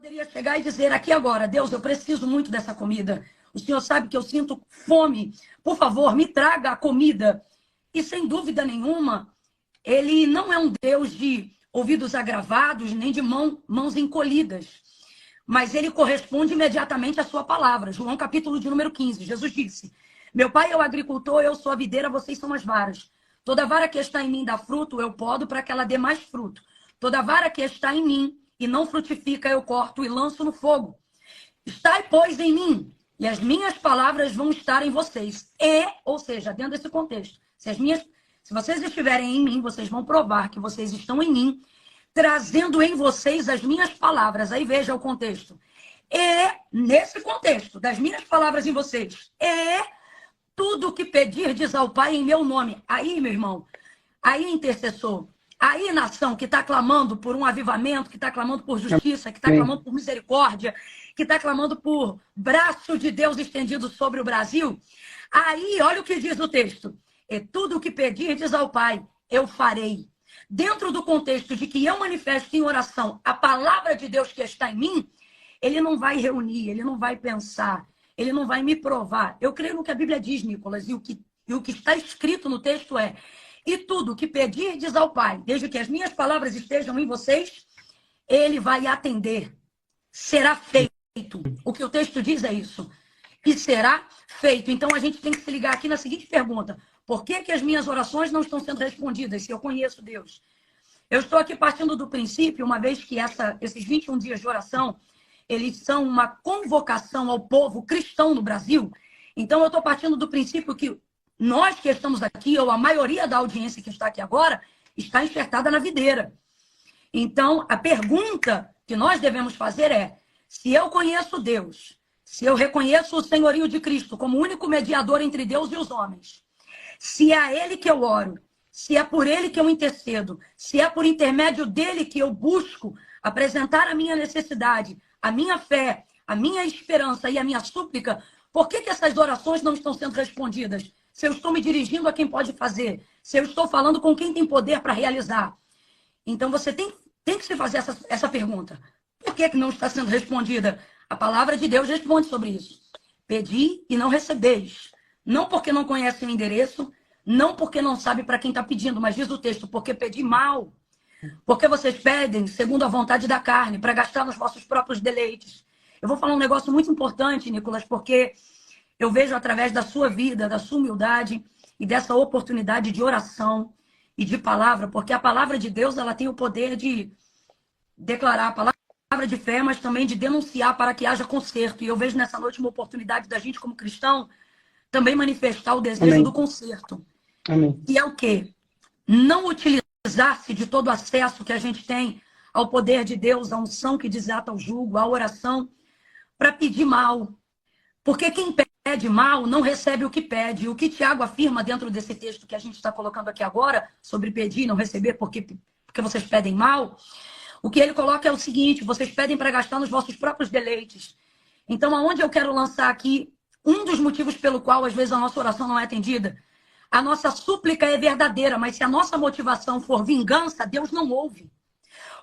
poderia chegar e dizer aqui agora: Deus, eu preciso muito dessa comida. O Senhor sabe que eu sinto fome. Por favor, me traga a comida. E sem dúvida nenhuma, ele não é um Deus de ouvidos agravados, nem de mãos encolhidas. Mas ele corresponde imediatamente à sua palavra. João capítulo de número 15. Jesus disse: meu pai é o agricultor, eu sou a videira, vocês são as varas. Toda vara que está em mim dá fruto, eu podo para que ela dê mais fruto. Toda vara que está em mim e não frutifica, eu corto e lanço no fogo. Estai, pois, em mim, e as minhas palavras vão estar em vocês. Ou seja, dentro desse contexto, se vocês estiverem em mim, vocês vão provar que vocês estão em mim, trazendo em vocês as minhas palavras. Aí veja o contexto. Nesse contexto, das minhas palavras em vocês, tudo que pedirdes ao Pai em meu nome. Aí, meu irmão, aí, intercessor, aí, nação que está clamando por um avivamento, que está clamando por justiça, que está clamando por misericórdia, que está clamando por braço de Deus estendido sobre o Brasil. Aí, olha o que diz o texto. E tudo o que pedirdes ao Pai, eu farei. Dentro do contexto de que eu manifesto em oração a palavra de Deus que está em mim, ele não vai reunir, ele não vai pensar, ele não vai me provar. Eu creio no que a Bíblia diz, Nicolas, e o que está escrito no texto é: e tudo que pedirdes ao Pai, desde que as minhas palavras estejam em vocês, ele vai atender. Será feito. O que o texto diz é isso. E será feito. Então a gente tem que se ligar aqui na seguinte pergunta: por que as minhas orações não estão sendo respondidas se eu conheço Deus? Eu estou aqui partindo do princípio, uma vez que esses 21 dias de oração, eles são uma convocação ao povo cristão no Brasil. Então, eu estou partindo do princípio que nós que estamos aqui, ou a maioria da audiência que está aqui agora, está enxertada na videira. Então, a pergunta que nós devemos fazer é: se eu conheço Deus, se eu reconheço o senhorio de Cristo como único mediador entre Deus e os homens, se é a Ele que eu oro, se é por Ele que eu intercedo, se é por intermédio dEle que eu busco apresentar a minha necessidade, a minha fé, a minha esperança e a minha súplica, por que essas orações não estão sendo respondidas? Se eu estou me dirigindo a quem pode fazer, se eu estou falando com quem tem poder para realizar. Então você tem que se fazer essa pergunta. Por que não está sendo respondida? A palavra de Deus responde sobre isso. Pedi e não recebeis. Não porque não conhece o endereço, não porque não sabe para quem está pedindo, mas diz o texto: porque pedi mal. Porque vocês pedem segundo a vontade da carne, para gastar nos vossos próprios deleites. Eu vou falar um negócio muito importante, Nicolas, porque eu vejo através da sua vida, da sua humildade e dessa oportunidade de oração e de palavra, porque a palavra de Deus, ela tem o poder de declarar a palavra de fé, mas também de denunciar para que haja conserto. E eu vejo nessa noite uma oportunidade da gente, como cristão, também manifestar o desejo do conserto. Amém. E é o quê? Não utilizar-se de todo o acesso que a gente tem ao poder de Deus, à unção que desata o jugo, à oração, para pedir mal. Porque quem pede mal não recebe o que pede. O que Tiago afirma dentro desse texto que a gente está colocando aqui agora, sobre pedir e não receber porque vocês pedem mal, o que ele coloca é o seguinte: vocês pedem para gastar nos vossos próprios deleites. Então, aonde eu quero lançar aqui um dos motivos pelo qual, às vezes, a nossa oração não é atendida? A nossa súplica é verdadeira, mas se a nossa motivação for vingança, Deus não ouve.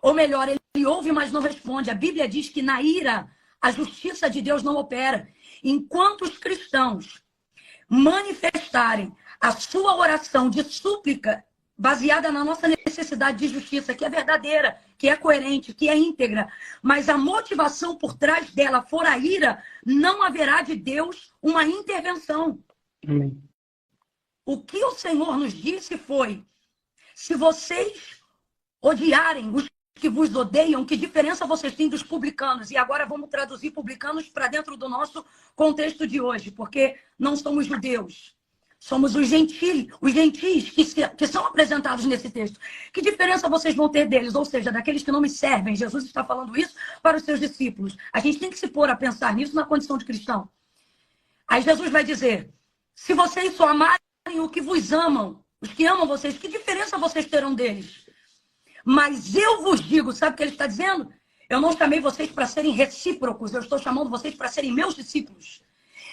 Ou melhor, ele ouve, mas não responde. A Bíblia diz que na ira, a justiça de Deus não opera. Enquanto os cristãos manifestarem a sua oração de súplica baseada na nossa necessidade de justiça, que é verdadeira, que é coerente, que é íntegra, mas a motivação por trás dela for a ira, não haverá de Deus uma intervenção. Amém. O que o Senhor nos disse foi: se vocês odiarem os que vos odeiam, que diferença vocês têm dos publicanos? E agora vamos traduzir publicanos para dentro do nosso contexto de hoje, porque não somos judeus. Somos os gentis que são apresentados nesse texto. Que diferença vocês vão ter deles? Ou seja, daqueles que não me servem. Jesus está falando isso para os seus discípulos. A gente tem que se pôr a pensar nisso na condição de cristão. Aí Jesus vai dizer: se vocês só amarem o que vos amam, os que amam vocês, que diferença vocês terão deles? Mas eu vos digo, sabe o que ele está dizendo? Eu não chamei vocês para serem recíprocos, eu estou chamando vocês para serem meus discípulos.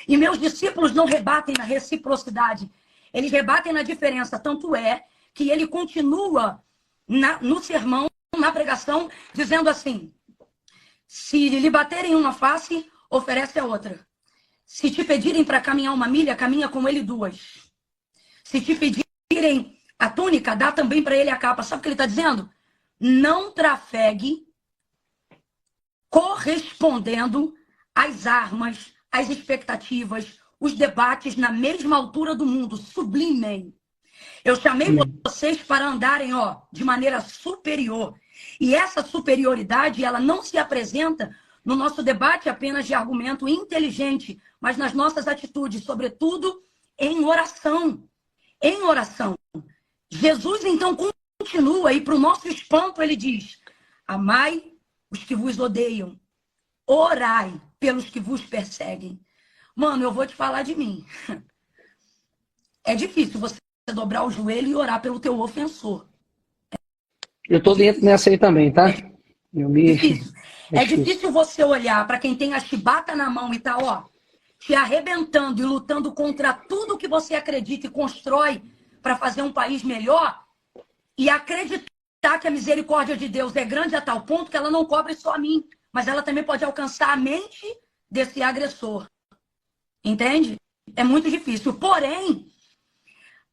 E meus discípulos não rebatem na reciprocidade, eles rebatem na diferença. Tanto é que ele continua no sermão, na pregação, dizendo assim: Se lhe baterem uma face, oferece a outra. Se te pedirem para caminhar uma milha, caminha com ele 2. Se te pedirem a túnica, dá também para ele a capa. Sabe o que ele está dizendo? Não trafegue correspondendo às armas, às expectativas, os debates na mesma altura do mundo. Sublimem. Eu chamei vocês para andarem, de maneira superior. E essa superioridade, ela não se apresenta no nosso debate apenas de argumento inteligente, mas nas nossas atitudes, sobretudo em oração. Em oração. Jesus, então, continua, e para o nosso espanto, ele diz: amai os que vos odeiam, orai pelos que vos perseguem. Mano, eu vou te falar de mim. É difícil você dobrar o joelho e orar pelo teu ofensor. Eu tô dentro nessa aí também, tá? É difícil você olhar para quem tem a chibata na mão e tá, te arrebentando e lutando contra tudo que você acredita e constrói para fazer um país melhor, e acreditar que a misericórdia de Deus é grande a tal ponto que ela não cobre só a mim, mas ela também pode alcançar a mente desse agressor. Entende? É muito difícil. Porém,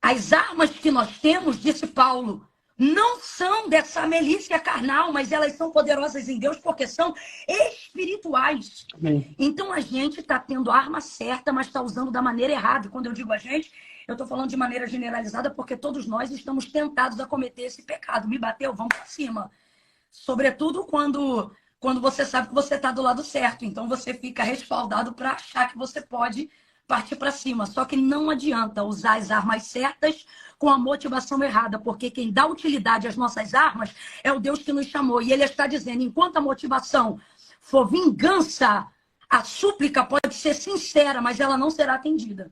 as armas que nós temos, disse Paulo, não são dessa milícia carnal, mas elas são poderosas em Deus porque são espirituais. Amém. Então a gente está tendo a arma certa, mas está usando da maneira errada. Quando eu digo a gente, eu estou falando de maneira generalizada porque todos nós estamos tentados a cometer esse pecado. Me bateu, vamos para cima. Sobretudo quando você sabe que você está do lado certo. Então você fica respaldado para achar que você pode partir para cima. Só que não adianta usar as armas certas com a motivação errada, porque quem dá utilidade às nossas armas é o Deus que nos chamou. E ele está dizendo, enquanto a motivação for vingança, a súplica pode ser sincera, mas ela não será atendida.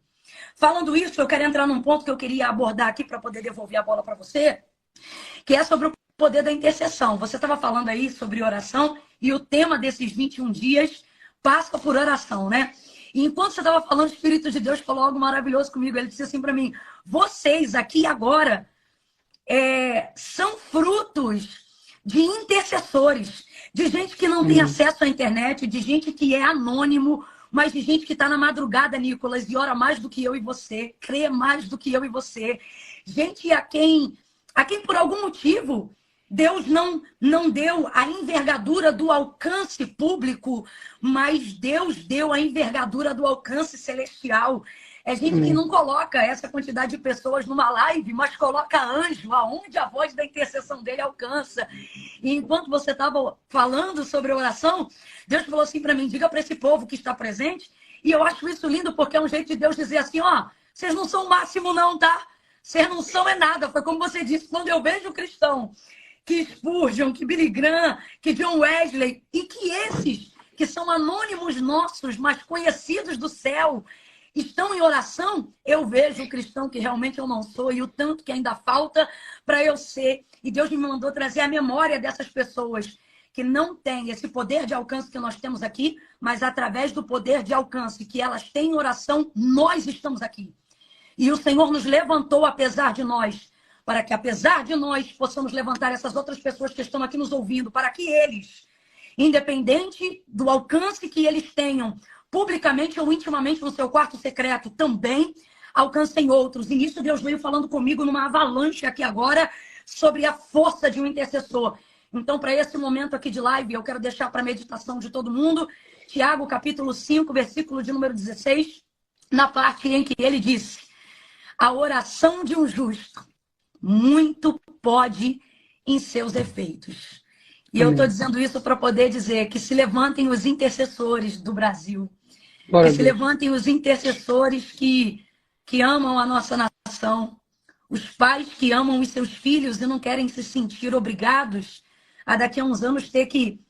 Falando isso, eu quero entrar num ponto que eu queria abordar aqui para poder devolver a bola para você, que é sobre o poder da intercessão. Você estava falando aí sobre oração e o tema desses 21 dias passa por oração, né? E enquanto você estava falando, o Espírito de Deus falou algo maravilhoso comigo. Ele disse assim para mim, vocês aqui e agora são frutos de intercessores, de gente que não tem acesso à internet, de gente que é anônimo, mas de gente que está na madrugada, Nicolas, e ora mais do que eu e você, crê mais do que eu e você. Gente a quem por algum motivo Deus não deu a envergadura do alcance público, mas Deus deu a envergadura do alcance celestial. É gente que não coloca essa quantidade de pessoas numa live, mas coloca anjo, aonde a voz da intercessão dele alcança. E enquanto você estava falando sobre oração, Deus falou assim para mim, diga para esse povo que está presente, e eu acho isso lindo, porque é um jeito de Deus dizer assim, vocês não são o máximo não, tá? Vocês não são nada. Foi como você disse, quando eu vejo o cristão que Spurgeon, que Billy Graham, que John Wesley, e que esses que são anônimos nossos, mas conhecidos do céu, estão em oração, eu vejo o cristão que realmente eu não sou e o tanto que ainda falta para eu ser. E Deus me mandou trazer a memória dessas pessoas que não têm esse poder de alcance que nós temos aqui, mas através do poder de alcance que elas têm em oração, nós estamos aqui. E o Senhor nos levantou apesar de nós, para que, apesar de nós, possamos levantar essas outras pessoas que estão aqui nos ouvindo, para que eles, independente do alcance que eles tenham, publicamente ou intimamente no seu quarto secreto, também alcancem outros. E nisso Deus veio falando comigo numa avalanche aqui agora sobre a força de um intercessor. Então, para esse momento aqui de live, eu quero deixar para a meditação de todo mundo, Tiago, capítulo 5, versículo de número 16, na parte em que ele disse, a oração de um justo muito pode em seus efeitos. E eu estou dizendo isso para poder dizer que se levantem os intercessores do Brasil. Que se levantem os intercessores que amam a nossa nação. Os pais que amam os seus filhos e não querem se sentir obrigados a daqui a uns anos ter que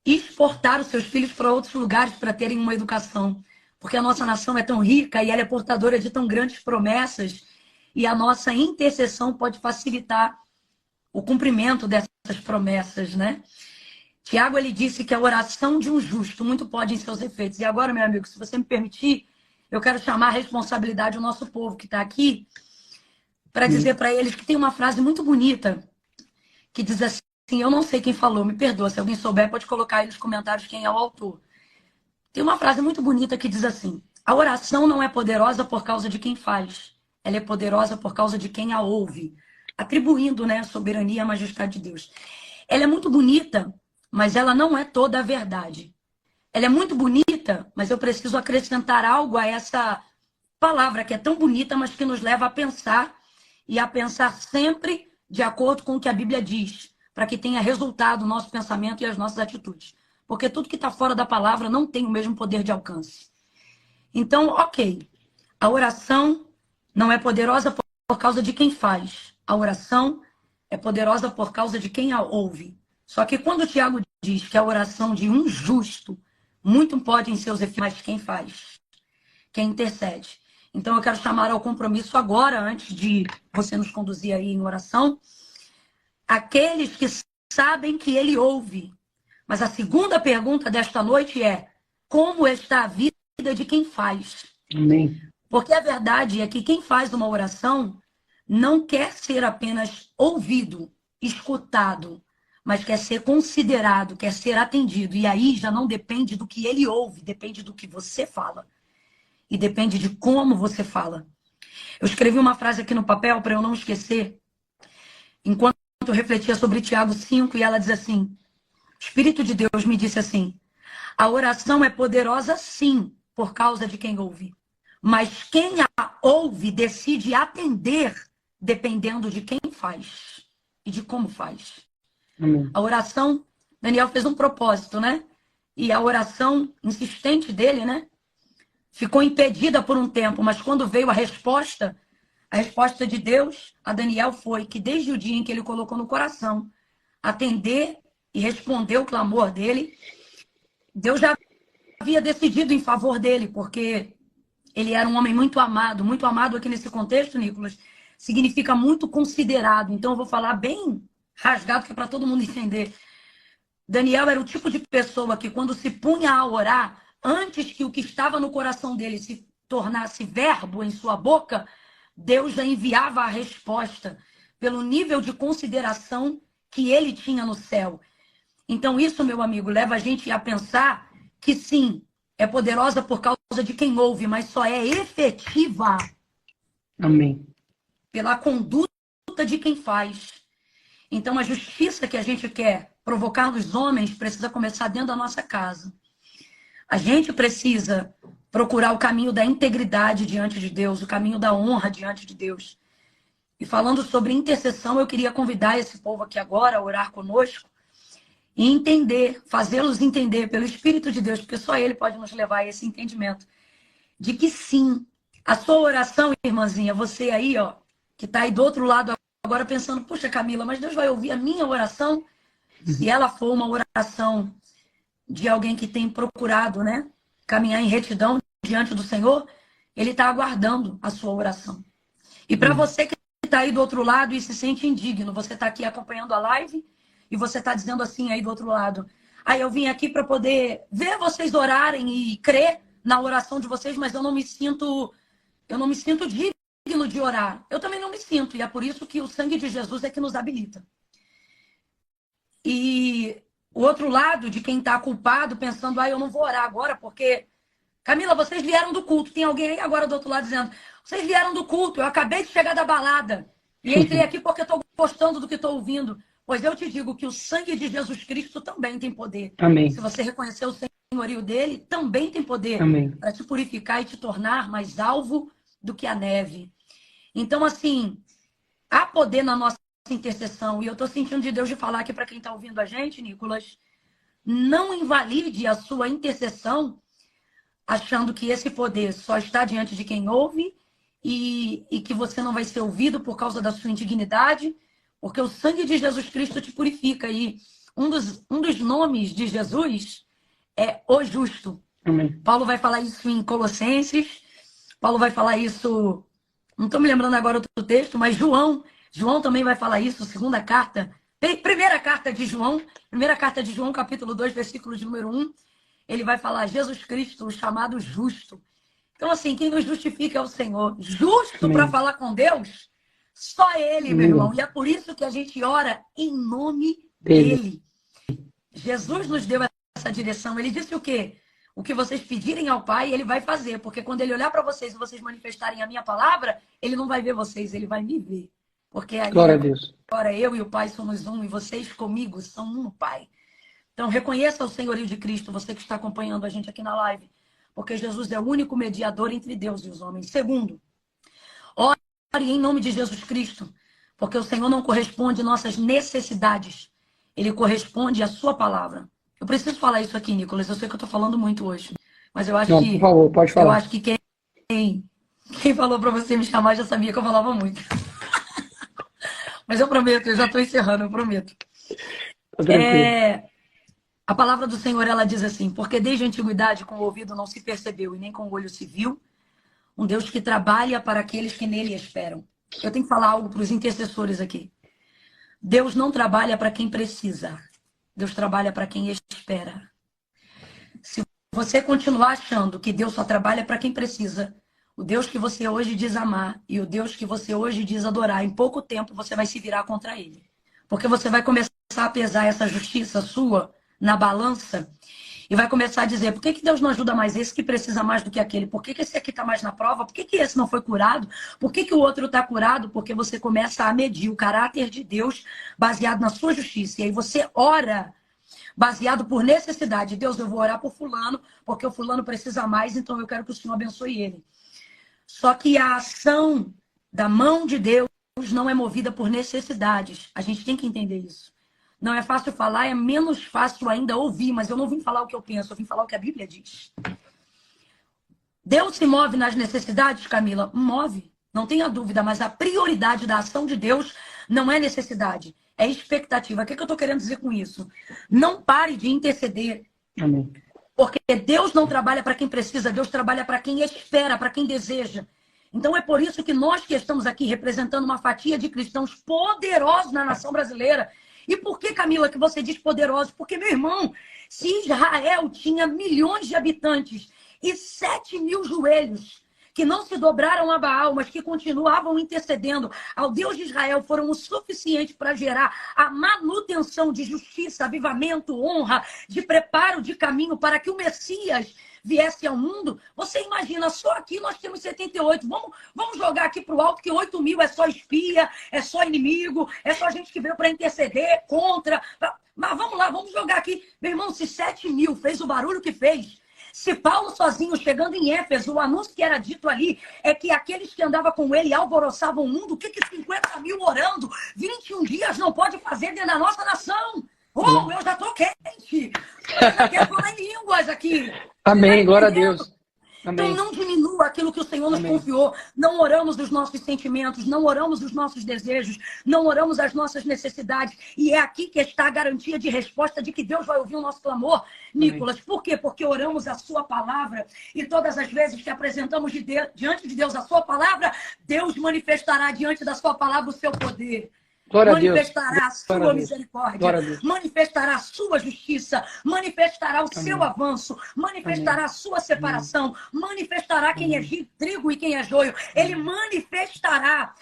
exportar os seus filhos para outros lugares para terem uma educação. Porque a nossa nação é tão rica e ela é portadora de tão grandes promessas. E a nossa intercessão pode facilitar o cumprimento dessas promessas, né? Tiago, ele disse que a oração de um justo muito pode em seus efeitos. E agora, meu amigo, se você me permitir, eu quero chamar a responsabilidade do nosso povo que está aqui para dizer para eles que tem uma frase muito bonita que diz assim, eu não sei quem falou, me perdoa. Se alguém souber, pode colocar aí nos comentários quem é o autor. Tem uma frase muito bonita que diz assim: a oração não é poderosa por causa de quem faz, ela é poderosa por causa de quem a ouve, atribuindo, né, a soberania e a majestade de Deus. Ela é muito bonita, mas ela não é toda a verdade. Ela é muito bonita, mas eu preciso acrescentar algo a essa palavra que é tão bonita, mas que nos leva a pensar e a pensar sempre de acordo com o que a Bíblia diz, para que tenha resultado o nosso pensamento e as nossas atitudes. Porque tudo que está fora da palavra não tem o mesmo poder de alcance. Então, ok, a oração não é poderosa por causa de quem faz. A oração é poderosa por causa de quem a ouve. Só que quando o Tiago diz que a oração de um justo muito pode em seus efeitos, mas quem faz? Quem intercede? Então eu quero chamar ao compromisso agora, antes de você nos conduzir aí em oração, aqueles que sabem que ele ouve. Mas a segunda pergunta desta noite é: como está a vida de quem faz? Amém. Porque a verdade é que quem faz uma oração não quer ser apenas ouvido, escutado, mas quer ser considerado, quer ser atendido. E aí já não depende do que ele ouve, depende do que você fala. E depende de como você fala. Eu escrevi uma frase aqui no papel para eu não esquecer, enquanto eu refletia sobre Tiago 5, e ela diz assim: o Espírito de Deus me disse assim: a oração é poderosa sim, por causa de quem ouve. Mas quem a ouve decide atender dependendo de quem faz e de como faz. Amém. A oração, Daniel fez um propósito, né? E a oração insistente dele, né? Ficou impedida por um tempo, mas quando veio a resposta de Deus a Daniel foi que desde o dia em que ele colocou no coração atender e responder o clamor dele, Deus já havia decidido em favor dele, porque ele era um homem muito amado aqui nesse contexto, Nicolas, significa muito considerado. Então eu vou falar bem rasgado, que é para todo mundo entender. Daniel era o tipo de pessoa que quando se punha a orar, antes que o que estava no coração dele se tornasse verbo em sua boca, Deus já enviava a resposta pelo nível de consideração que ele tinha no céu. Então isso, meu amigo, leva a gente a pensar que sim, é poderosa por causa de quem ouve, mas só é efetiva Amém. pela conduta de quem faz. Então a justiça que a gente quer provocar nos homens precisa começar dentro da nossa casa. A gente precisa procurar o caminho da integridade diante de Deus, o caminho da honra diante de Deus. E falando sobre intercessão, eu queria convidar esse povo aqui agora a orar conosco e entender, fazê-los entender pelo Espírito de Deus, porque só Ele pode nos levar a esse entendimento, de que sim, a sua oração, irmãzinha, você aí, ó, que está aí do outro lado agora pensando, puxa, Camila, mas Deus vai ouvir a minha oração? Se ela for uma oração de alguém que tem procurado, né, caminhar em retidão diante do Senhor, Ele está aguardando a sua oração. E para você que está aí do outro lado e se sente indigno, você está aqui acompanhando a live e você está dizendo assim aí do outro lado: eu vim aqui para poder ver vocês orarem e crer na oração de vocês, mas eu não me sinto digno de orar. Eu também não me sinto, e é por isso que o sangue de Jesus é que nos habilita. E o outro lado de quem está culpado, pensando, eu não vou orar agora, porque, Camila, vocês vieram do culto. Tem alguém aí agora do outro lado dizendo, vocês vieram do culto, eu acabei de chegar da balada e entrei aqui porque estou gostando do que estou ouvindo. Pois eu te digo que o sangue de Jesus Cristo também tem poder. Amém. Se você reconhecer o senhorio dele, também tem poder para te purificar e te tornar mais alvo do que a neve. Então, assim, há poder na nossa intercessão. E eu estou sentindo de Deus de falar aqui para quem está ouvindo a gente, Nicolas, não invalide a sua intercessão achando que esse poder só está diante de quem ouve e que você não vai ser ouvido por causa da sua indignidade, porque o sangue de Jesus Cristo te purifica. E um dos nomes de Jesus é o justo. Amém. Paulo vai falar isso em Colossenses, Paulo vai falar isso, não estou me lembrando agora outro texto, mas João também vai falar isso, primeira carta de João, capítulo 2, versículo de número 1, ele vai falar Jesus Cristo, o chamado justo. Então, assim, quem nos justifica é o Senhor. Justo para falar com Deus, só Ele, meu irmão. E é por isso que a gente ora em nome Dele. Jesus nos deu essa direção. Ele disse o quê? O que vocês pedirem ao Pai, Ele vai fazer. Porque quando Ele olhar para vocês e vocês manifestarem a minha palavra, Ele não vai ver vocês, Ele vai me ver. Porque ali, Glória a Deus. agora eu e o Pai somos um, e vocês comigo são um, Pai. Então reconheça o senhorio de Cristo, você que está acompanhando a gente aqui na live. Porque Jesus é o único mediador entre Deus e os homens. Segundo, ore em nome de Jesus Cristo. Porque o Senhor não corresponde às nossas necessidades. Ele corresponde à sua palavra. Eu preciso falar isso aqui, Nicolas. Eu sei que eu estou falando muito hoje. Mas eu acho que... Por favor, pode falar. Eu acho que quem falou para você me chamar já sabia que eu falava muito. Mas eu prometo, eu já estou encerrando, eu prometo. Tá tranquilo. A palavra do Senhor, ela diz assim: porque desde a antiguidade com o ouvido não se percebeu e nem com o olho se viu, um Deus que trabalha para aqueles que nele esperam. Eu tenho que falar algo para os intercessores aqui. Deus não trabalha para quem precisa. Deus trabalha para quem espera. Se você continuar achando que Deus só trabalha para quem precisa, o Deus que você hoje diz amar e o Deus que você hoje diz adorar, em pouco tempo você vai se virar contra ele. Porque você vai começar a pesar essa justiça sua na balança e vai começar a dizer: por que Deus não ajuda mais esse que precisa mais do que aquele? Por que esse aqui está mais na prova? Por que esse não foi curado? Por que o outro está curado? Porque você começa a medir o caráter de Deus baseado na sua justiça. E aí você ora baseado por necessidade. Deus, eu vou orar por fulano, porque o fulano precisa mais, então eu quero que o Senhor abençoe ele. Só que a ação da mão de Deus não é movida por necessidades. A gente tem que entender isso. Não é fácil falar, é menos fácil ainda ouvir, mas eu não vim falar o que eu penso, eu vim falar o que a Bíblia diz. Deus se move nas necessidades, Camila? Move, não tenha dúvida, mas a prioridade da ação de Deus não é necessidade, é expectativa. O que eu estou querendo dizer com isso? Não pare de interceder. Amém. Porque Deus não trabalha para quem precisa, Deus trabalha para quem espera, para quem deseja. Então é por isso que nós que estamos aqui representando uma fatia de cristãos poderosos na nação brasileira. E por que, Camila, que você diz poderosos? Porque, meu irmão, se Israel tinha milhões de habitantes e 7.000 joelhos que não se dobraram a Baal, mas que continuavam intercedendo ao Deus de Israel, foram o suficiente para gerar a manutenção de justiça, avivamento, honra, de preparo de caminho para que o Messias viesse ao mundo. Você imagina, só aqui nós temos 78. Vamos jogar aqui para o alto que 8.000 é só espia, é só inimigo, é só gente que veio para interceder contra. Mas vamos lá, vamos jogar aqui. Meu irmão, se 7.000 fez o barulho que fez, se Paulo sozinho, chegando em Éfeso, o anúncio que era dito ali é que aqueles que andavam com ele alvoroçavam o mundo. O que 50.000 orando 21 dias não pode fazer dentro da nossa nação? Oh, eu já tô quente. Eu já quero falar em línguas aqui. Amém, glória a Deus. Amém. Então não diminua aquilo que o Senhor nos confiou. Não oramos os nossos sentimentos, não oramos os nossos desejos, não oramos as nossas necessidades. E é aqui que está a garantia de resposta de que Deus vai ouvir o nosso clamor, Nicolas. Amém. Por quê? Porque oramos a sua palavra e todas as vezes que apresentamos diante de Deus a sua palavra, Deus manifestará diante da sua palavra o seu poder. Glória Manifestará a sua misericórdia, manifestará a sua justiça, manifestará o seu avanço, manifestará a sua separação, manifestará quem é trigo e quem é joio. Ele manifestará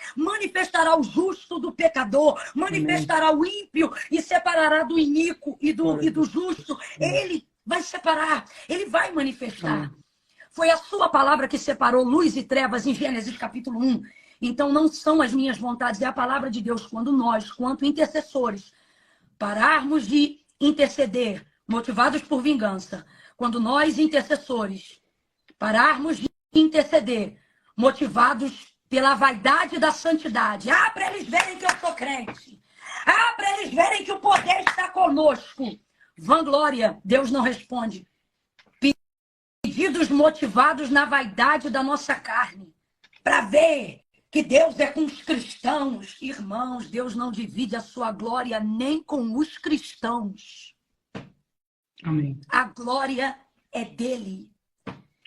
o justo do pecador, manifestará o ímpio e separará do iníquo e do justo. Ele vai separar, ele vai manifestar. Foi a sua palavra que separou luz e trevas em Gênesis capítulo 1. Então, não são as minhas vontades, é a palavra de Deus. Quando nós, quanto intercessores, pararmos de interceder, motivados por vingança, quando nós, intercessores, pararmos de interceder, motivados pela vaidade da santidade, para eles verem que eu sou crente, para eles verem que o poder está conosco. Vanglória, Deus não responde. Pedidos motivados na vaidade da nossa carne, para ver que Deus é com os cristãos. Irmãos, Deus não divide a sua glória nem com os cristãos. Amém. A glória é dele.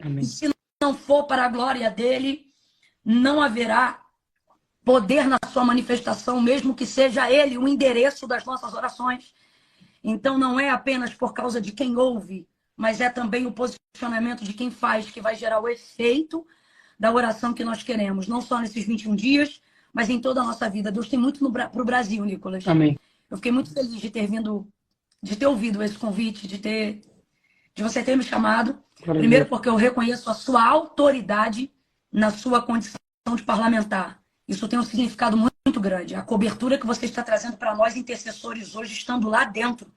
Amém. E se não for para a glória dele, não haverá poder na sua manifestação, mesmo que seja ele o endereço das nossas orações. Então não é apenas por causa de quem ouve, mas é também o posicionamento de quem faz que vai gerar o efeito da oração que nós queremos, não só nesses 21 dias, mas em toda a nossa vida. Deus tem muito para o Brasil, Nicolas. Amém. Eu fiquei muito feliz de ter vindo, de ter ouvido esse convite, de você ter me chamado. Primeiro porque eu reconheço a sua autoridade na sua condição de parlamentar. Isso tem um significado muito grande. A cobertura que você está trazendo para nós, intercessores, hoje, estando lá dentro.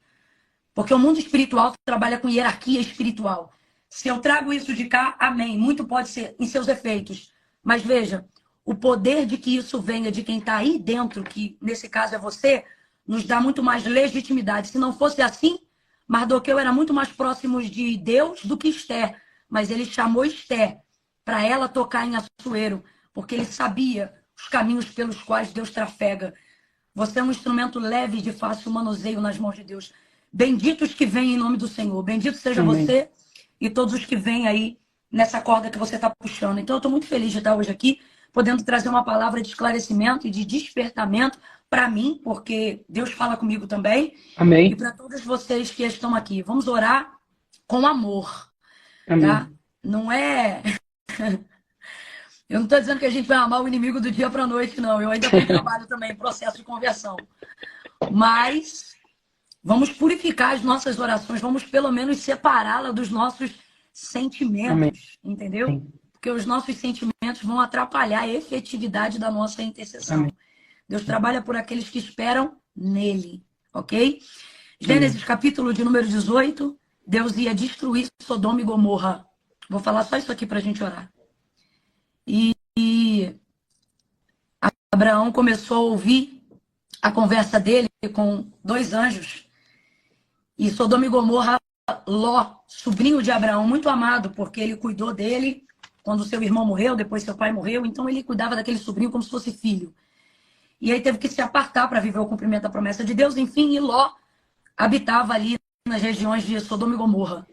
Porque o mundo espiritual trabalha com hierarquia espiritual. Se eu trago isso de cá, amém. Muito pode ser em seus efeitos. Mas veja, o poder de que isso venha de quem está aí dentro, que nesse caso é você, nos dá muito mais legitimidade. Se não fosse assim, Mardoqueu era muito mais próximo de Deus do que Esther. Mas ele chamou Esther para ela tocar em Assuero, porque ele sabia os caminhos pelos quais Deus trafega. Você é um instrumento leve de fácil manuseio nas mãos de Deus. Benditos que vêm em nome do Senhor. Bendito seja você e todos os que vêm aí nessa corda que você está puxando. Então, eu estou muito feliz de estar hoje aqui, podendo trazer uma palavra de esclarecimento e de despertamento para mim, porque Deus fala comigo também. Amém. E para todos vocês que estão aqui. Vamos orar com amor. Amém. Tá? Não é... Eu não estou dizendo que a gente vai amar o inimigo do dia para a noite, não. Eu ainda tenho trabalho também em processo de conversão. Mas vamos purificar as nossas orações, vamos pelo menos separá-la dos nossos sentimentos, Amém. entendeu? Porque os nossos sentimentos vão atrapalhar a efetividade da nossa intercessão. Amém. Deus trabalha por aqueles que esperam nele, ok? Gênesis capítulo de número 18, Deus ia destruir Sodoma e Gomorra. Vou falar só isso aqui para a gente orar. E Abraão começou a ouvir a conversa dele com dois anjos. E Sodoma e Gomorra, Ló, sobrinho de Abraão, muito amado, porque ele cuidou dele quando seu irmão morreu, depois seu pai morreu. Então ele cuidava daquele sobrinho como se fosse filho. E aí teve que se apartar para viver o cumprimento da promessa de Deus. Enfim, e Ló habitava ali nas regiões de Sodoma e Gomorra.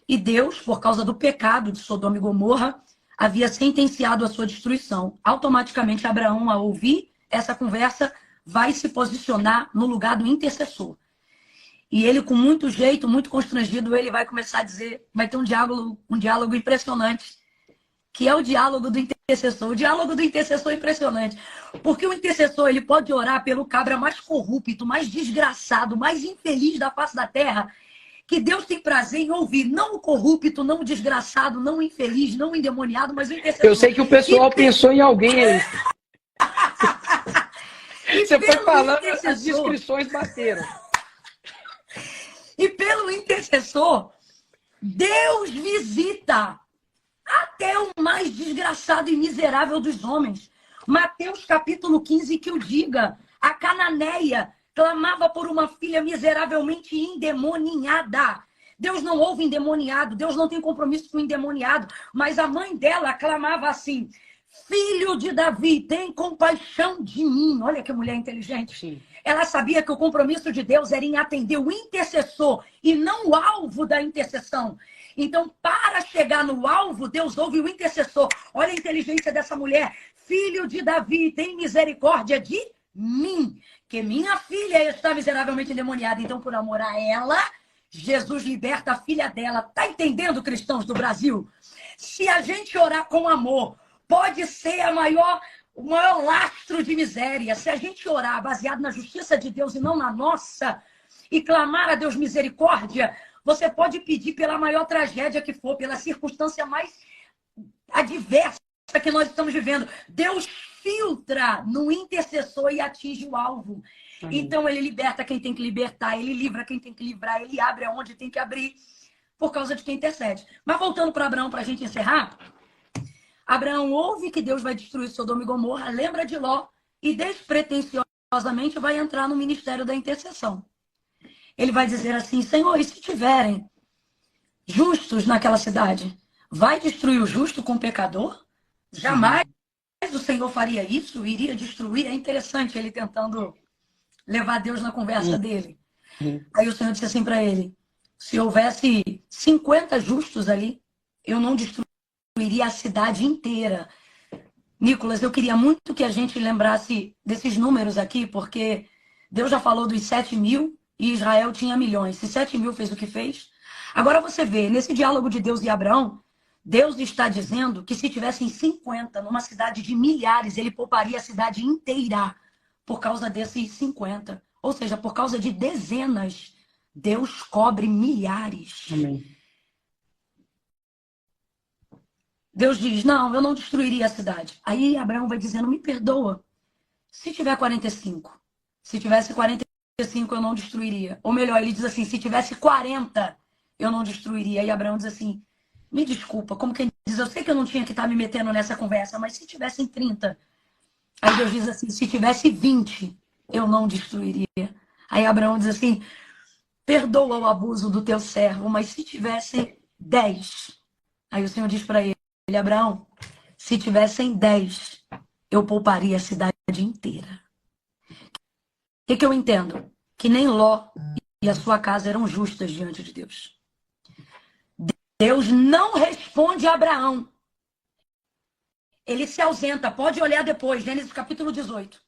E Deus, por causa do pecado de Sodoma e Gomorra, havia sentenciado a sua destruição. Automaticamente, Abraão, ao ouvir essa conversa, vai se posicionar no lugar do intercessor. E ele, com muito jeito, muito constrangido, ele vai começar a dizer, vai ter um diálogo impressionante, que é o diálogo do intercessor. O diálogo do intercessor é impressionante. Porque o intercessor, ele pode orar pelo cabra mais corrupto, mais desgraçado, mais infeliz da face da terra, que Deus tem prazer em ouvir. Não o corrupto, não o desgraçado, não o infeliz, não o endemoniado, mas o intercessor. Eu sei que o pessoal pensou em alguém aí. Você foi falando, as descrições bateram. E pelo intercessor, Deus visita até o mais desgraçado e miserável dos homens. Mateus capítulo 15, que o diga, a cananeia clamava por uma filha miseravelmente endemoniada. Deus não ouve endemoniado, Deus não tem compromisso com o endemoniado, mas a mãe dela clamava assim, filho de Davi, tem compaixão de mim. Olha que mulher inteligente. Sim. Ela sabia que o compromisso de Deus era em atender o intercessor e não o alvo da intercessão. Então, para chegar no alvo, Deus ouve o intercessor. Olha a inteligência dessa mulher. Filho de Davi, tem misericórdia de mim, que minha filha está miseravelmente endemoniada. Então, por amor a ela, Jesus liberta a filha dela. Tá entendendo, cristãos do Brasil? Se a gente orar com amor, pode ser o maior lastro de miséria. Se a gente orar baseado na justiça de Deus e não na nossa, e clamar a Deus misericórdia, você pode pedir pela maior tragédia que for, pela circunstância mais adversa que nós estamos vivendo. Deus filtra no intercessor e atinge o alvo. Então, ele liberta quem tem que libertar, ele livra quem tem que livrar, ele abre aonde tem que abrir, por causa de quem intercede. Mas voltando para Abraão, para a gente encerrar, Abraão ouve que Deus vai destruir Sodoma e Gomorra, lembra de Ló e despretensiosamente vai entrar no ministério da intercessão. Ele vai dizer assim, Senhor, e se tiverem justos naquela cidade, vai destruir o justo com o pecador? Jamais o Senhor faria isso, iria destruir. É interessante ele tentando levar Deus na conversa dele. Aí o Senhor disse assim para ele, se houvesse 50 justos ali, eu não destruiria a cidade inteira. Nicolas, eu queria muito que a gente lembrasse desses números aqui, porque Deus já falou dos 7.000 e Israel tinha milhões. Se 7.000 fez o que fez. Agora você vê, nesse diálogo de Deus e Abraão, Deus está dizendo que se tivessem 50 numa cidade de milhares, ele pouparia a cidade inteira por causa desses 50. Ou seja, por causa de dezenas, Deus cobre milhares. Amém. Deus diz, não, eu não destruiria a cidade. Aí Abraão vai dizendo, me perdoa. Se tiver 45, se tivesse 45, eu não destruiria. Ou melhor, ele diz assim, se tivesse 40, eu não destruiria. E Abraão diz assim, me desculpa, como quem diz, eu sei que eu não tinha que estar me metendo nessa conversa, mas se tivessem 30. Aí Deus diz assim, se tivesse 20, eu não destruiria. Aí Abraão diz assim, perdoa o abuso do teu servo, mas se tivessem 10. Aí o Senhor diz para ele, Abraão, se tivessem 10, eu pouparia a cidade inteira. O que eu entendo? Que nem Ló e a sua casa eram justas diante de Deus. Deus não responde a Abraão. Ele se ausenta. Pode olhar depois, Gênesis capítulo 18.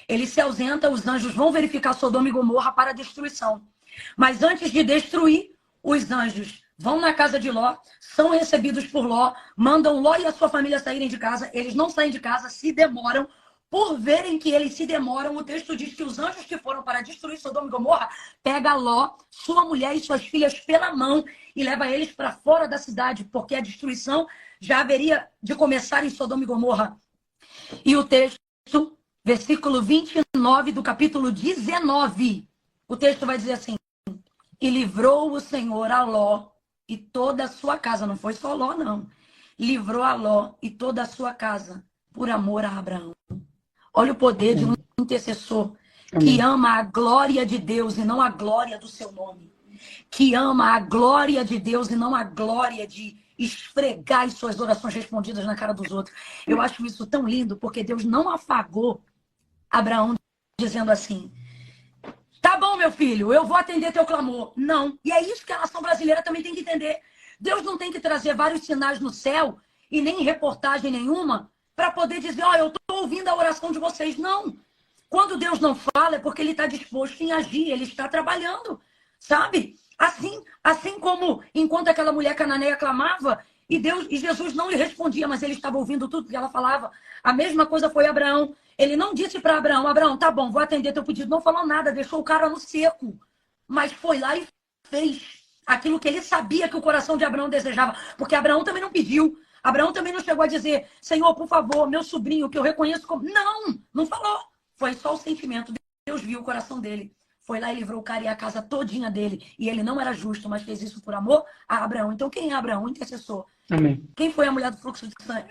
Ele se ausenta, os anjos vão verificar Sodoma e Gomorra para a destruição. Mas antes de destruir, os anjos vão na casa de Ló, são recebidos por Ló, mandam Ló e a sua família saírem de casa. Eles não saem de casa, se demoram. Por verem que eles se demoram, o texto diz que os anjos que foram para destruir Sodoma e Gomorra pega Ló, sua mulher e suas filhas pela mão e leva eles para fora da cidade, porque a destruição já haveria de começar em Sodoma e Gomorra. E o texto, versículo 29 do capítulo 19, o texto vai dizer assim, e livrou o Senhor a Ló e toda a sua casa, não foi só Ló não, livrou a Ló e toda a sua casa por amor a Abraão. Olha o poder de um intercessor que ama a glória de Deus e não a glória do seu nome. Que ama a glória de Deus e não a glória de esfregar as suas orações respondidas na cara dos outros. Eu acho isso tão lindo, porque Deus não afagou Abraão dizendo assim, tá bom, meu filho, eu vou atender teu clamor. Não. E é isso que a nação brasileira também tem que entender. Deus não tem que trazer vários sinais no céu e nem reportagem nenhuma para poder dizer, ó, eu estou ouvindo a oração de vocês. Não. Quando Deus não fala, é porque ele está disposto em agir, ele está trabalhando, sabe? Assim como enquanto aquela mulher cananeia clamava, e Jesus não lhe respondia, mas ele estava ouvindo tudo que ela falava. A mesma coisa foi Abraão. Ele não disse para Abraão, Abraão, tá bom, vou atender teu pedido. Não falou nada, deixou o cara no seco. Mas foi lá e fez aquilo que ele sabia que o coração de Abraão desejava. Porque Abraão também não pediu. Abraão também não chegou a dizer, Senhor, por favor, meu sobrinho, que eu reconheço como... Não falou. Foi só o sentimento. Deus viu o coração dele. Foi lá e livrou o cara e a casa todinha dele. E ele não era justo, mas fez isso por amor a Abraão. Então quem é Abraão? Um intercessor. Amém. Quem foi a mulher do fluxo de sangue?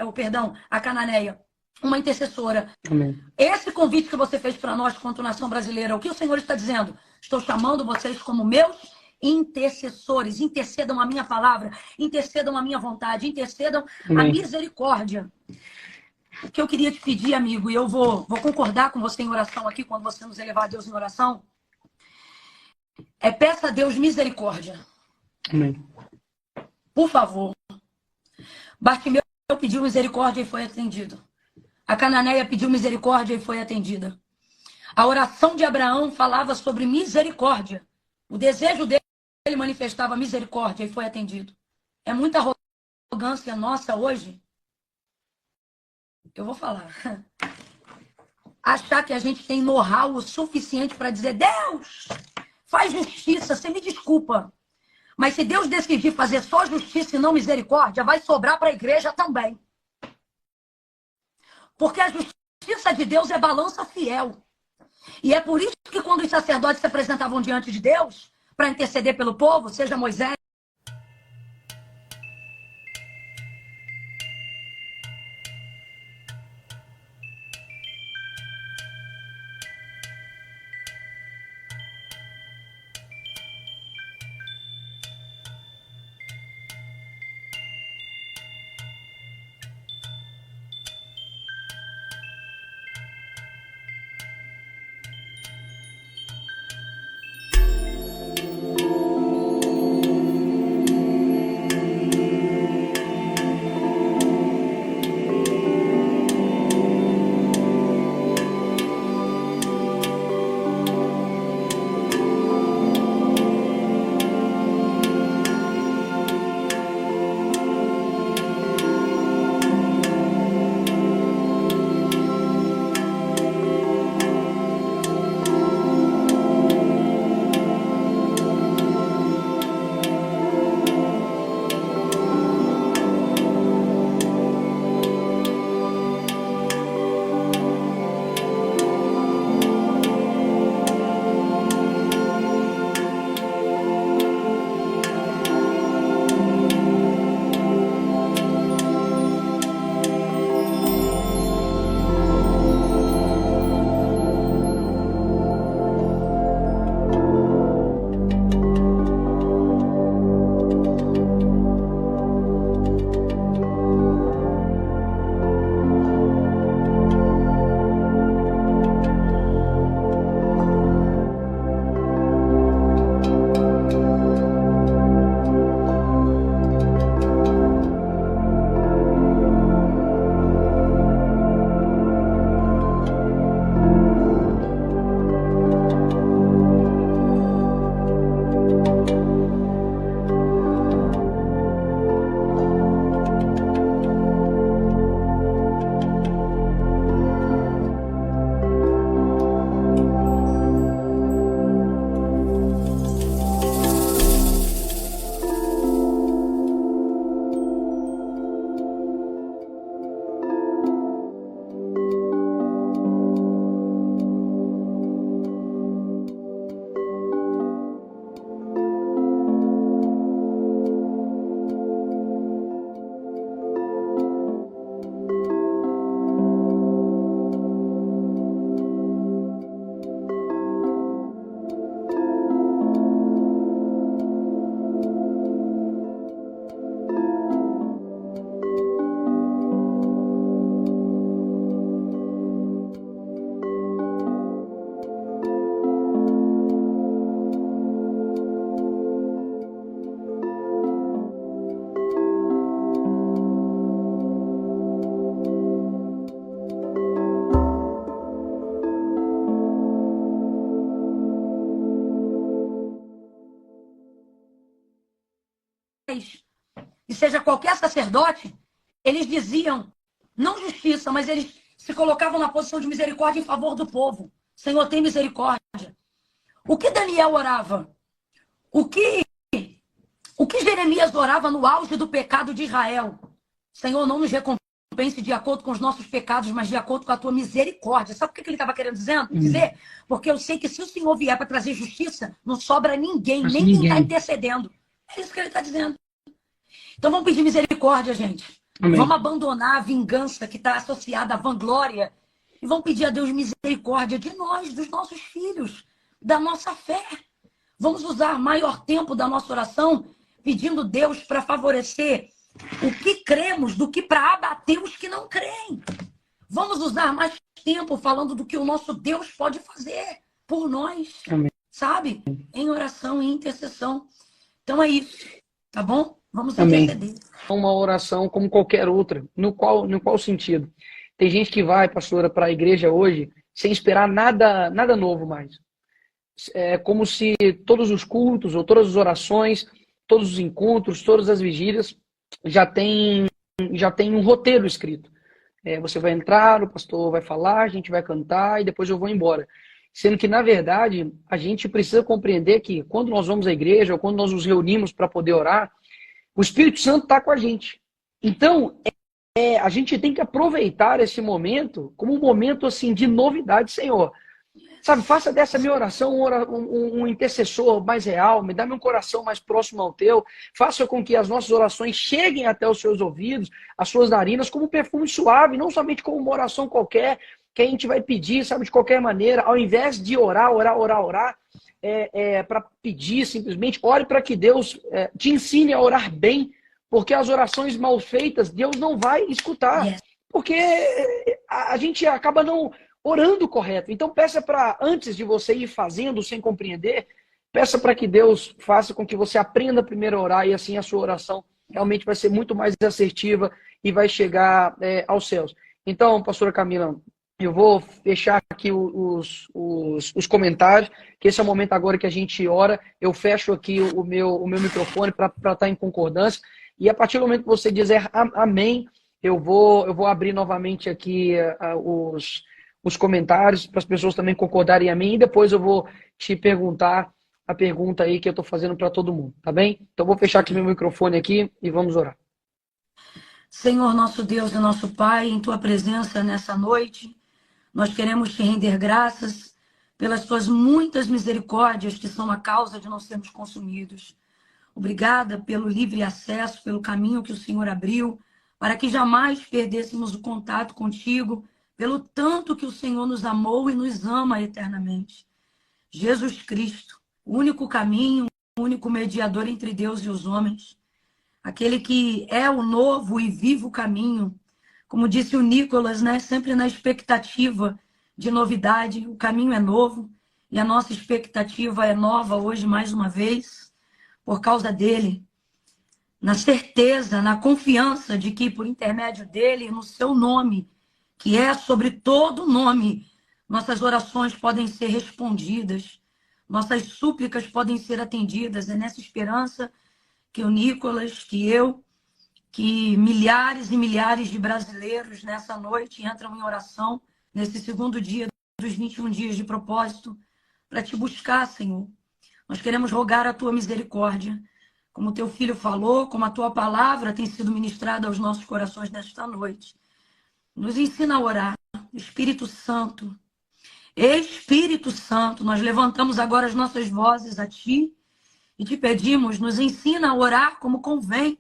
A cananeia. Uma intercessora. Amém. Esse convite que você fez para nós, quanto nação brasileira, o que o Senhor está dizendo? Estou chamando vocês como meus intercessores. Intercedam a minha palavra, intercedam a minha vontade, intercedam a misericórdia. O que eu queria te pedir, amigo, e eu vou concordar com você em oração aqui, quando você nos elevar a Deus em oração, peça a Deus misericórdia. Amém. Por favor. Bartimeu pediu misericórdia e foi atendido. A cananeia pediu misericórdia e foi atendida. A oração de Abraão falava sobre misericórdia. O desejo dele manifestava misericórdia e foi atendido. É muita arrogância nossa hoje. Eu vou falar. Achar que a gente tem know-how o suficiente para dizer, Deus, faz justiça, você me desculpa. Mas se Deus decidir fazer só justiça e não misericórdia, vai sobrar para a igreja também. Porque a justiça de Deus é balança fiel. E é por isso que quando os sacerdotes se apresentavam diante de Deus, para interceder pelo povo, seja Moisés, que seja qualquer sacerdote, eles diziam, não justiça, mas eles se colocavam na posição de misericórdia em favor do povo. Senhor, tem misericórdia. O que Daniel orava? O que Jeremias orava no auge do pecado de Israel? Senhor, não nos recompense de acordo com os nossos pecados, mas de acordo com a tua misericórdia. Sabe o que ele estava querendo dizer? Porque eu sei que se o Senhor vier para trazer justiça, não sobra ninguém, nem quem está intercedendo. É isso que ele está dizendo. Então vamos pedir misericórdia, gente. Amém. Vamos abandonar a vingança que está associada à vanglória e vamos pedir a Deus misericórdia de nós, dos nossos filhos, da nossa fé. Vamos usar maior tempo da nossa oração pedindo a Deus para favorecer o que cremos do que para abater os que não creem. Vamos usar mais tempo falando do que o nosso Deus pode fazer por nós. Amém. Sabe? Em oração e intercessão. Então é isso. Tá bom? Vamos interceder. Uma oração como qualquer outra. No qual sentido? Tem gente que vai, pastora, para a igreja hoje sem esperar nada novo mais. É como se todos os cultos, ou todas as orações, todos os encontros, todas as vigílias já tem um roteiro escrito. Você vai entrar, o pastor vai falar, a gente vai cantar e depois eu vou embora. Sendo que, na verdade, a gente precisa compreender que quando nós vamos à igreja ou quando nós nos reunimos para poder orar, o Espírito Santo está com a gente. Então, a gente tem que aproveitar esse momento como um momento assim, de novidade, Senhor. Sabe, faça dessa minha oração um intercessor mais real, me dá-me um coração mais próximo ao teu, faça com que as nossas orações cheguem até os seus ouvidos, as suas narinas, como um perfume suave, não somente como uma oração qualquer, que a gente vai pedir, sabe, de qualquer maneira, ao invés de orar, para pedir simplesmente, ore para que Deus te ensine a orar bem, porque as orações mal feitas, Deus não vai escutar, porque a gente acaba não orando correto. Então peça para, antes de você ir fazendo sem compreender, peça para que Deus faça com que você aprenda primeiro a orar e assim a sua oração realmente vai ser muito mais assertiva e vai chegar aos céus. Então, pastora Camila, eu vou fechar aqui os comentários, que esse é o momento agora que a gente ora. Eu fecho aqui o meu microfone para estar em concordância. E a partir do momento que você dizer amém, eu vou abrir novamente aqui os comentários para as pessoas também concordarem a mim. E depois eu vou te perguntar a pergunta aí que eu estou fazendo para todo mundo, tá bem? Então vou fechar aqui meu microfone aqui e vamos orar. Senhor, nosso Deus e nosso Pai, em Tua presença nessa noite, nós queremos te render graças pelas Tuas muitas misericórdias que são a causa de não sermos consumidos. Obrigada pelo livre acesso, pelo caminho que o Senhor abriu, para que jamais perdêssemos o contato contigo, pelo tanto que o Senhor nos amou e nos ama eternamente. Jesus Cristo, o único caminho, o único mediador entre Deus e os homens, aquele que é o novo e vivo caminho, como disse o Nicolas, né? Sempre na expectativa de novidade. O caminho é novo e a nossa expectativa é nova hoje mais uma vez, por causa dele, na certeza, na confiança de que por intermédio dele, no seu nome, que é sobre todo nome, nossas orações podem ser respondidas, nossas súplicas podem ser atendidas. É nessa esperança que o Nicolas, que eu, que milhares e milhares de brasileiros nessa noite entram em oração, nesse segundo dia dos 21 dias de propósito, para te buscar, Senhor. Nós queremos rogar a tua misericórdia, como teu filho falou, como a tua palavra tem sido ministrada aos nossos corações nesta noite. Nos ensina a orar. Espírito Santo, nós levantamos agora as nossas vozes a ti e te pedimos, nos ensina a orar como convém,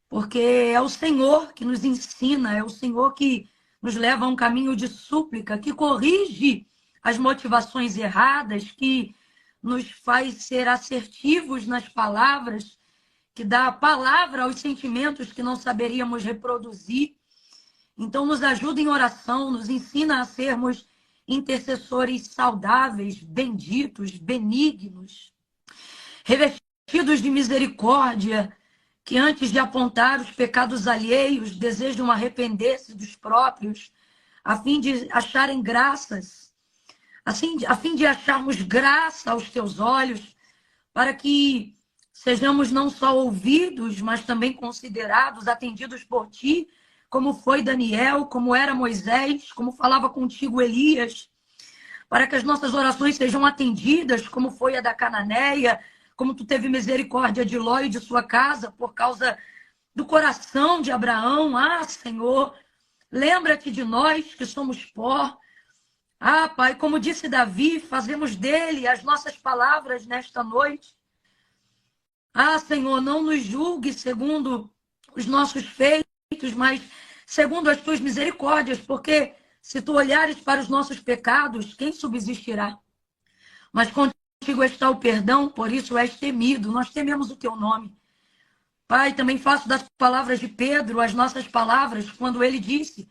porque é o Senhor que nos ensina, é o Senhor que nos leva a um caminho de súplica, que corrige as motivações erradas, que nos faz ser assertivos nas palavras, que dá a palavra aos sentimentos que não saberíamos reproduzir. Então, nos ajuda em oração, nos ensina a sermos intercessores saudáveis, benditos, benignos, revestidos de misericórdia, que antes de apontar os pecados alheios, desejam arrepender-se dos próprios, a fim de acharem graças, a fim de acharmos graça aos teus olhos, para que sejamos não só ouvidos, mas também considerados, atendidos por ti, como foi Daniel, como era Moisés, como falava contigo Elias, para que as nossas orações sejam atendidas, como foi a da Cananeia, como tu teve misericórdia de Ló e de sua casa, por causa do coração de Abraão. Ah, Senhor, lembra-te de nós que somos pó. Ah, Pai, como disse Davi, fazemos dele as nossas palavras nesta noite. Ah, Senhor, não nos julgue segundo os nossos feitos, mas segundo as tuas misericórdias, porque se tu olhares para os nossos pecados, quem subsistirá? Mas contigo está o perdão, por isso és temido. Nós tememos o teu nome. Pai, também faço das palavras de Pedro as nossas palavras, quando ele disse: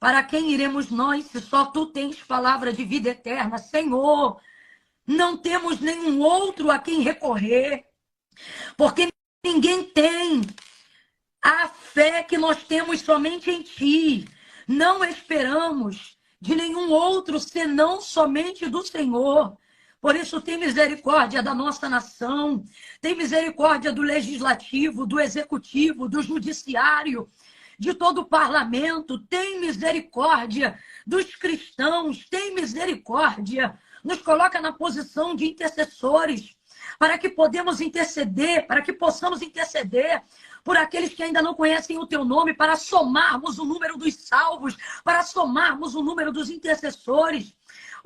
para quem iremos nós, se só tu tens palavra de vida eterna? Senhor, não temos nenhum outro a quem recorrer, porque ninguém tem a fé que nós temos somente em ti. Não esperamos de nenhum outro senão somente do Senhor. Por isso, tem misericórdia da nossa nação, tem misericórdia do legislativo, do executivo, do judiciário, de todo o parlamento, tem misericórdia dos cristãos, tem misericórdia. Nos coloca na posição de intercessores, para que podemos interceder, para que possamos interceder por aqueles que ainda não conhecem o teu nome, para somarmos o número dos salvos, para somarmos o número dos intercessores.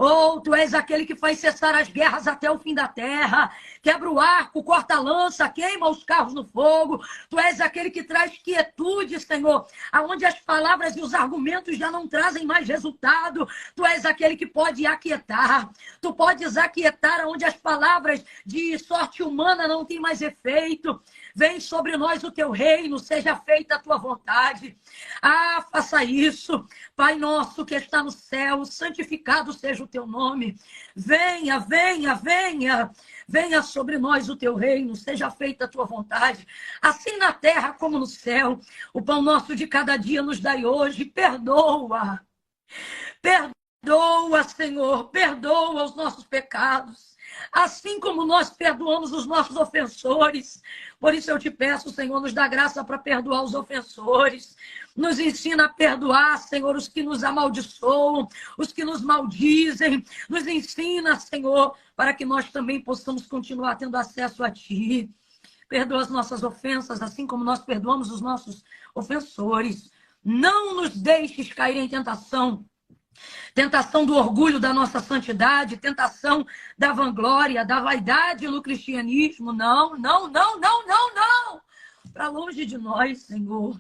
Oh, tu és aquele que faz cessar as guerras até o fim da terra, quebra o arco, corta a lança, queima os carros no fogo. Tu és aquele que traz quietude, Senhor, aonde as palavras e os argumentos já não trazem mais resultado. Tu és aquele que pode aquietar. Tu podes aquietar aonde as palavras de sorte humana não têm mais efeito. Vem sobre nós o teu reino, seja feita a tua vontade. Ah, faça isso. Pai nosso que está no céu, santificado seja o teu nome. Venha, venha, venha. Venha sobre nós o teu reino, seja feita a tua vontade. Assim na terra como no céu. O pão nosso de cada dia nos dai hoje. Perdoa. Perdoa, Senhor. Perdoa os nossos pecados. Assim como nós perdoamos os nossos ofensores. Por isso eu te peço, Senhor, nos dá graça para perdoar os ofensores. Nos ensina a perdoar, Senhor, os que nos amaldiçoam, os que nos maldizem. Nos ensina, Senhor, para que nós também possamos continuar tendo acesso a Ti. Perdoa as nossas ofensas, assim como nós perdoamos os nossos ofensores. Não nos deixes cair em tentação. Tentação do orgulho da nossa santidade, tentação da vanglória, da vaidade no cristianismo. Não, não, não, não, não, não. Para longe de nós, Senhor.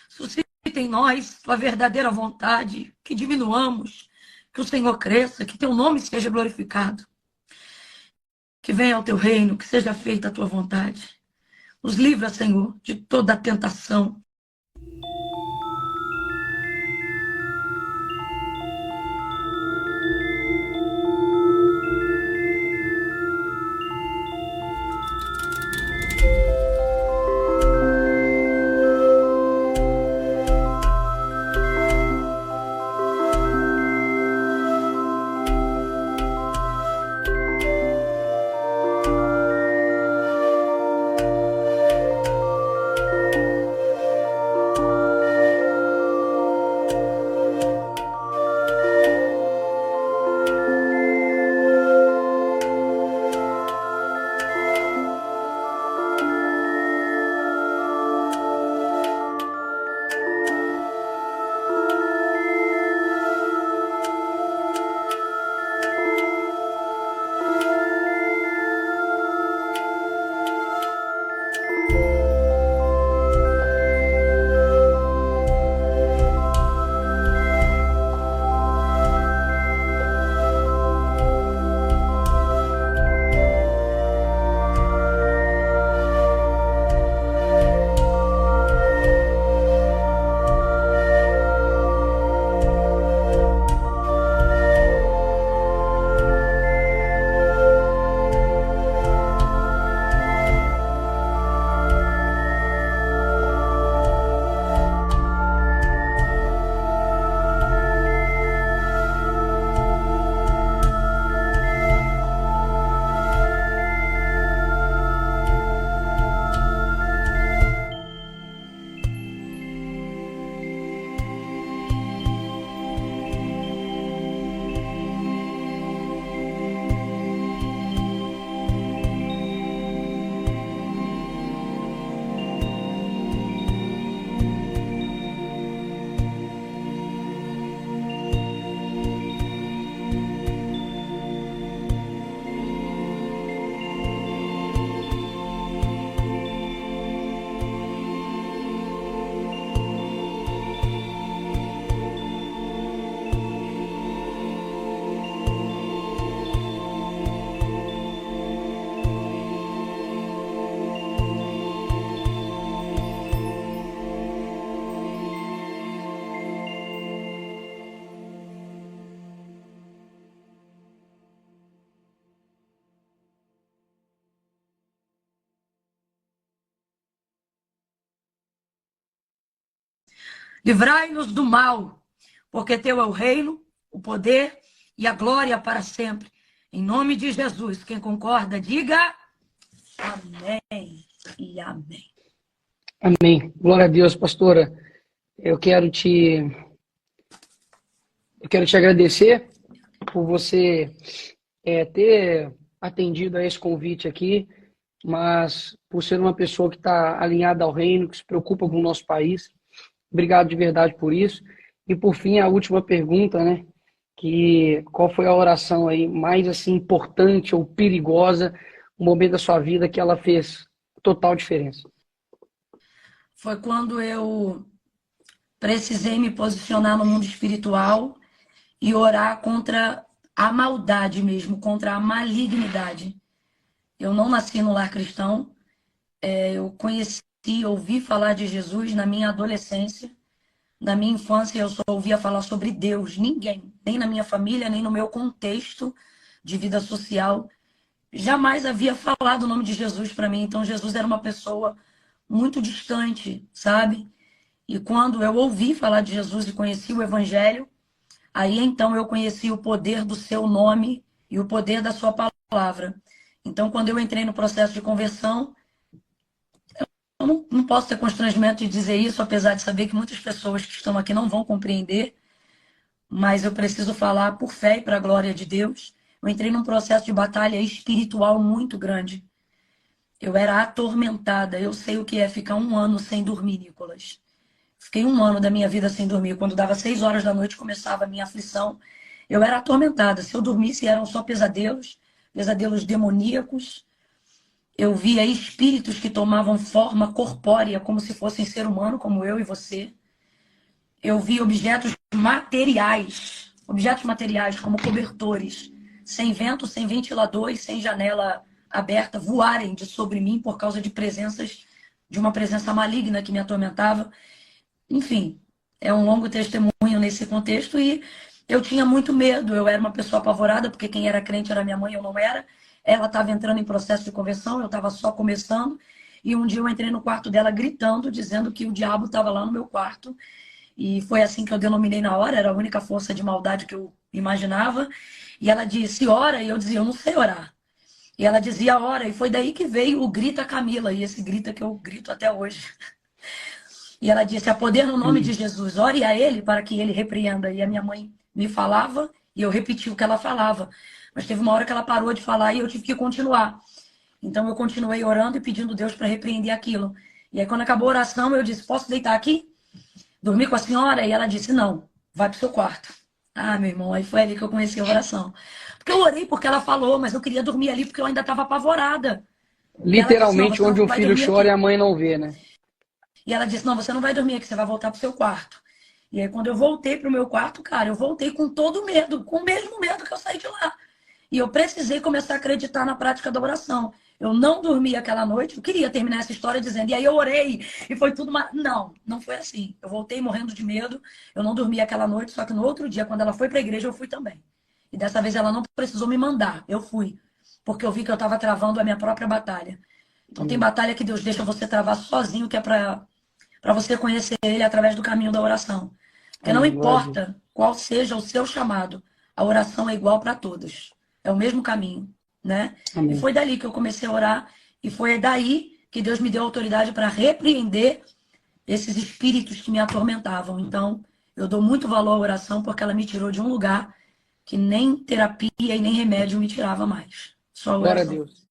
Suscita em nós tua verdadeira vontade, que diminuamos, que o Senhor cresça, que teu nome seja glorificado. Que venha ao teu reino, que seja feita a tua vontade. Nos livra, Senhor, de toda a tentação. Livrai-nos do mal, porque teu é o reino, o poder e a glória para sempre. Em nome de Jesus, quem concorda, diga amém e amém. Amém. Glória a Deus, pastora. Eu quero te agradecer por você ter atendido a esse convite aqui, mas por ser uma pessoa que está alinhada ao reino, que se preocupa com o nosso país. Obrigado de verdade por isso. E por fim, a última pergunta, né? Qual foi a oração aí mais assim importante ou perigosa, um momento da sua vida que ela fez total diferença? Foi quando eu precisei me posicionar no mundo espiritual e orar contra a maldade mesmo, contra a malignidade. Eu não nasci no lar cristão, eu ouvi falar de Jesus na minha adolescência. Na minha infância, eu só ouvia falar sobre Deus. Ninguém, nem na minha família, nem no meu contexto de vida social, jamais havia falado o nome de Jesus para mim. Então, Jesus era uma pessoa muito distante, sabe? E quando eu ouvi falar de Jesus e conheci o Evangelho, aí então eu conheci o poder do seu nome e o poder da sua palavra. Então, quando eu entrei no processo de conversão, eu não posso ter constrangimento de dizer isso, apesar de saber que muitas pessoas que estão aqui não vão compreender, mas eu preciso falar por fé e para a glória de Deus. Eu entrei num processo de batalha espiritual muito grande. Eu era atormentada. Eu sei o que é ficar 1 ano sem dormir, Nicolas. Fiquei 1 ano da minha vida sem dormir. Quando dava 6 horas da noite, começava a minha aflição. Eu era atormentada. Se eu dormisse, eram só pesadelos, pesadelos demoníacos. Eu via espíritos que tomavam forma corpórea, como se fossem ser humano, como eu e você. Eu via objetos materiais, como cobertores, sem vento, sem ventilador e sem janela aberta, voarem de sobre mim por causa de uma presença maligna que me atormentava. Enfim, é um longo testemunho nesse contexto e eu tinha muito medo. Eu era uma pessoa apavorada, porque quem era crente era minha mãe, eu não era. Ela estava entrando em processo de conversão, eu estava só começando. E um dia eu entrei no quarto dela gritando, dizendo que o diabo estava lá no meu quarto. E foi assim que eu denominei na hora, era a única força de maldade que eu imaginava. E ela disse, ora, e eu dizia, eu não sei orar. E ela dizia, ora, e foi daí que veio o Grita Camila, e esse grita que eu grito até hoje. E ela disse, há poder no nome de Jesus, ore a ele para que ele repreenda. E a minha mãe me falava, e eu repeti o que ela falava. Mas teve uma hora que ela parou de falar e eu tive que continuar. Então eu continuei orando e pedindo a Deus para repreender aquilo. E aí quando acabou a oração, eu disse, posso deitar aqui? Dormir com a senhora? E ela disse, não, vai pro seu quarto. Ah, meu irmão, aí foi ali que eu conheci a oração. Porque eu orei porque ela falou, mas eu queria dormir ali porque eu ainda estava apavorada. Literalmente, disse, onde um filho chora e a mãe não vê, né? E ela disse, não, você não vai dormir aqui, você vai voltar pro seu quarto. E aí quando eu voltei pro meu quarto, cara, eu voltei com todo medo, com o mesmo medo que eu saí de lá. E eu precisei começar a acreditar na prática da oração. Eu não dormi aquela noite, eu queria terminar essa história dizendo, e aí eu orei, e foi tudo... Não, não foi assim. Eu voltei morrendo de medo, eu não dormi aquela noite, só que no outro dia, quando ela foi para a igreja, eu fui também. E dessa vez ela não precisou me mandar, eu fui. Porque eu vi que eu estava travando a minha própria batalha. Então tem batalha que Deus deixa você travar sozinho, que é para você conhecer Ele através do caminho da oração. Porque não importa qual seja o seu chamado, a oração é igual para todos. É o mesmo caminho, né? Amém. E foi dali que eu comecei a orar. E foi daí que Deus me deu autoridade para repreender esses espíritos que me atormentavam. Então, eu dou muito valor à oração porque ela me tirou de um lugar que nem terapia e nem remédio me tirava mais. Só a oração. Glória a Deus.